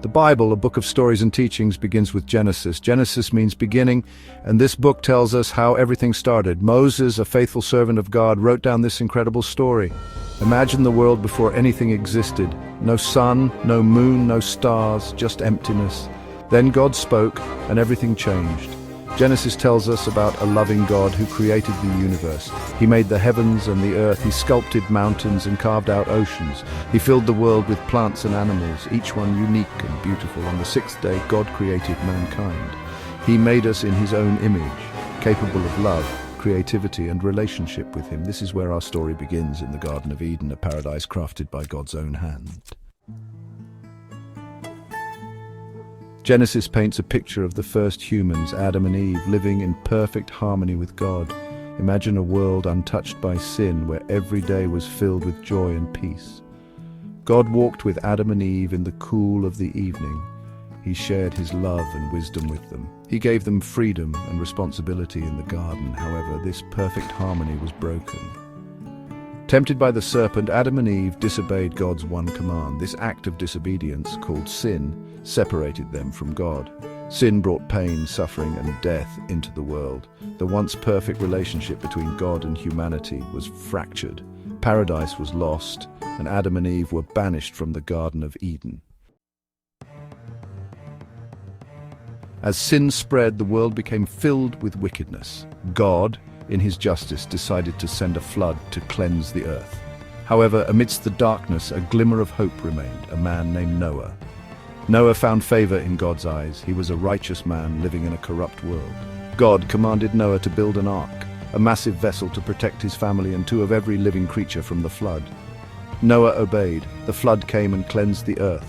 The Bible, a book of stories and teachings, begins with Genesis. Genesis means beginning, and this book tells us how everything started. Moses, a faithful servant of God, wrote down this incredible story. Imagine the world before anything existed. No sun, no moon, no stars, just emptiness. Then God spoke, and everything changed. Genesis tells us about a loving God who created the universe. He made the heavens and the earth. He sculpted mountains and carved out oceans. He filled the world with plants and animals, each one unique and beautiful. On the sixth day, God created mankind. He made us in his own image, capable of love, creativity, and relationship with him. This is where our story begins, in the Garden of Eden, a paradise crafted by God's own hand. Genesis paints a picture of the first humans, Adam and Eve, living in perfect harmony with God. Imagine a world untouched by sin, where every day was filled with joy and peace. God walked with Adam and Eve in the cool of the evening. He shared his love and wisdom with them. He gave them freedom and responsibility in the garden. However, this perfect harmony was broken. Tempted by the serpent, Adam and Eve disobeyed God's one command. This act of disobedience, called sin, separated them from God. Sin brought pain, suffering, and death into the world. The once perfect relationship between God and humanity was fractured. Paradise was lost, and Adam and Eve were banished from the Garden of Eden. As sin spread, the world became filled with wickedness. God, in his justice, decided to send a flood to cleanse the earth. However, amidst the darkness, a glimmer of hope remained, a man named Noah. Noah found favor in God's eyes. He was a righteous man living in a corrupt world. God commanded Noah to build an ark, a massive vessel to protect his family and two of every living creature from the flood. Noah obeyed. The flood came and cleansed the earth.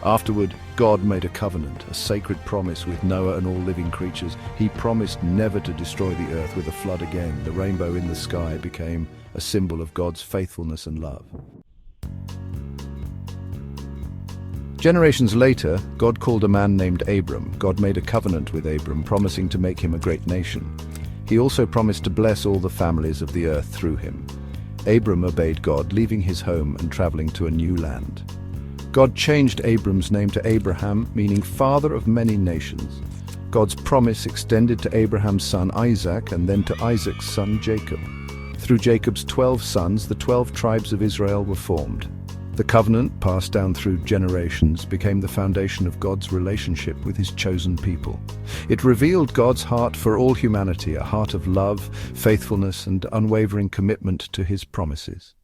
Afterward, God made a covenant, a sacred promise with Noah and all living creatures. He promised never to destroy the earth with a flood again. The rainbow in the sky became a symbol of God's faithfulness and love. Generations later, God called a man named Abram. God made a covenant with Abram, promising to make him a great nation. He also promised to bless all the families of the earth through him. Abram obeyed God, leaving his home and traveling to a new land. God changed Abram's name to Abraham, meaning father of many nations. God's promise extended to Abraham's son Isaac and then to Isaac's son Jacob. Through Jacob's 12 sons, the 12 tribes of Israel were formed. The covenant, passed down through generations, became the foundation of God's relationship with his chosen people. It revealed God's heart for all humanity, a heart of love, faithfulness, and unwavering commitment to his promises.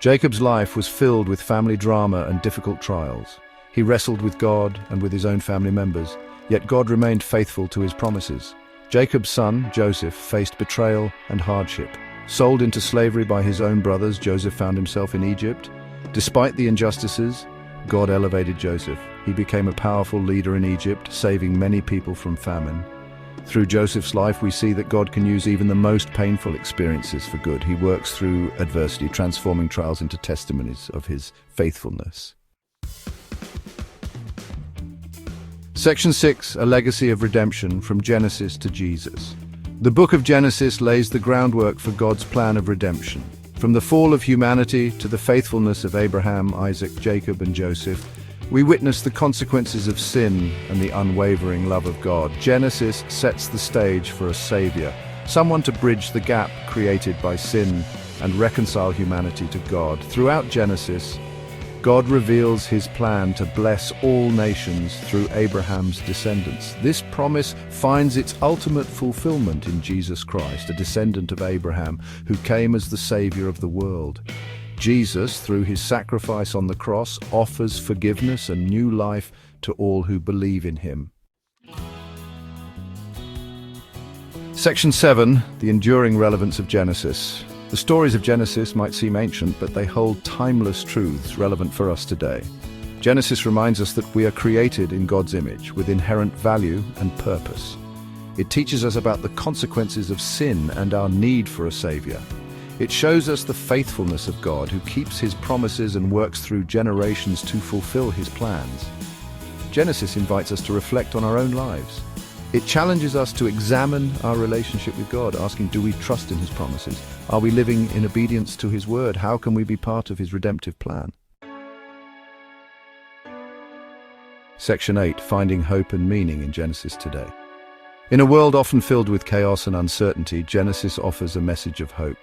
Jacob's life was filled with family drama and difficult trials. He wrestled with God and with his own family members, yet God remained faithful to his promises. Jacob's son, Joseph, faced betrayal and hardship. Sold into slavery by his own brothers, Joseph found himself in Egypt. Despite the injustices, God elevated Joseph. He became a powerful leader in Egypt, saving many people from famine. Through Joseph's life, we see that God can use even the most painful experiences for good. He works through adversity, transforming trials into testimonies of his faithfulness. Section 6, a legacy of redemption from Genesis to Jesus. The book of Genesis lays the groundwork for God's plan of redemption. From the fall of humanity to the faithfulness of Abraham, Isaac, Jacob, and Joseph, we witness the consequences of sin and the unwavering love of God. Genesis sets the stage for a savior, someone to bridge the gap created by sin and reconcile humanity to God. Throughout Genesis, God reveals his plan to bless all nations through Abraham's descendants. This promise finds its ultimate fulfillment in Jesus Christ, a descendant of Abraham who came as the Savior of the world. Jesus, through his sacrifice on the cross, offers forgiveness and new life to all who believe in him. Section 7, the enduring relevance of Genesis. The stories of Genesis might seem ancient, but they hold timeless truths relevant for us today. Genesis reminds us that we are created in God's image, with inherent value and purpose. It teaches us about the consequences of sin and our need for a Savior. It shows us the faithfulness of God, who keeps his promises and works through generations to fulfill his plans. Genesis invites us to reflect on our own lives. It challenges us to examine our relationship with God, asking, do we trust in his promises? Are we living in obedience to his word? How can we be part of his redemptive plan? Section 8, Finding Hope and Meaning in Genesis Today. In a world often filled with chaos and uncertainty, Genesis offers a message of hope.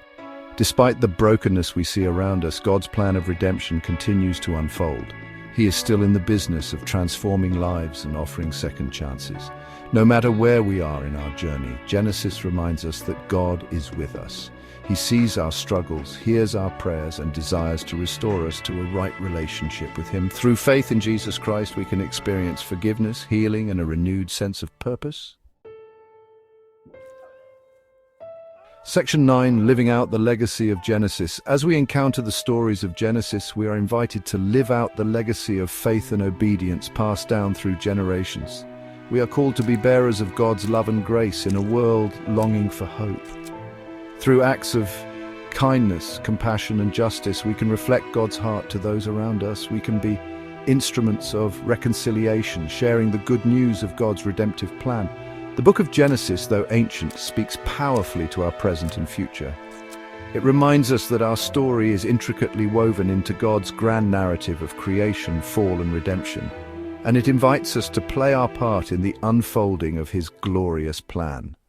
Despite the brokenness we see around us, God's plan of redemption continues to unfold. He is still in the business of transforming lives and offering second chances. No matter where we are in our journey, Genesis reminds us that God is with us. He sees our struggles, hears our prayers, and desires to restore us to a right relationship with Him. Through faith in Jesus Christ, we can experience forgiveness, healing, and a renewed sense of purpose. Section 9, Living Out the Legacy of Genesis. As we encounter the stories of Genesis, we are invited to live out the legacy of faith and obedience passed down through generations. We are called to be bearers of God's love and grace in a world longing for hope. Through acts of kindness, compassion, and justice, we can reflect God's heart to those around us. We can be instruments of reconciliation, sharing the good news of God's redemptive plan. The book of Genesis, though ancient, speaks powerfully to our present and future. It reminds us that our story is intricately woven into God's grand narrative of creation, fall, and redemption, and it invites us to play our part in the unfolding of His glorious plan.